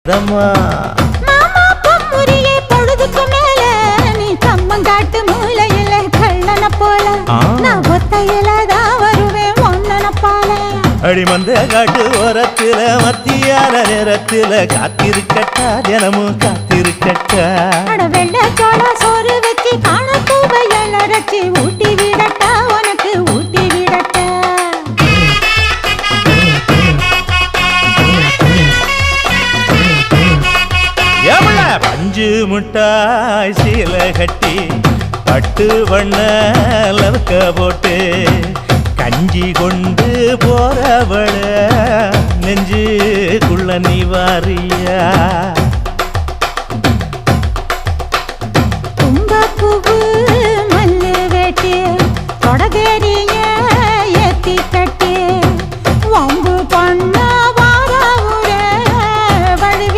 மாமா பொம்முரியே பொழுதுக்கு மேல நீ கம்மங்காட்டு மூலையில கள்ளன போல நான் ஒத்தையில தான் வருவேன் ஒன்னன போல அடிமந்த காட்டு ஓரத்துல மத்தியான நேரத்துல காத்திருக்கட்டா தினமும் காத்திருக்கட்டா வெள்ள சோள சோறு வச்சு காண பூவையல் அரைச்சி ஊட்டி விடட்டா உனக்கு ஊட்டி விடட்டா பஞ்சு முட்டாய் சீல கட்டி பட்டு வண்ண லவக்க போட்டு கஞ்சி கொண்டு போறவள நெஞ்சுக்குள்ள நீ வாரியா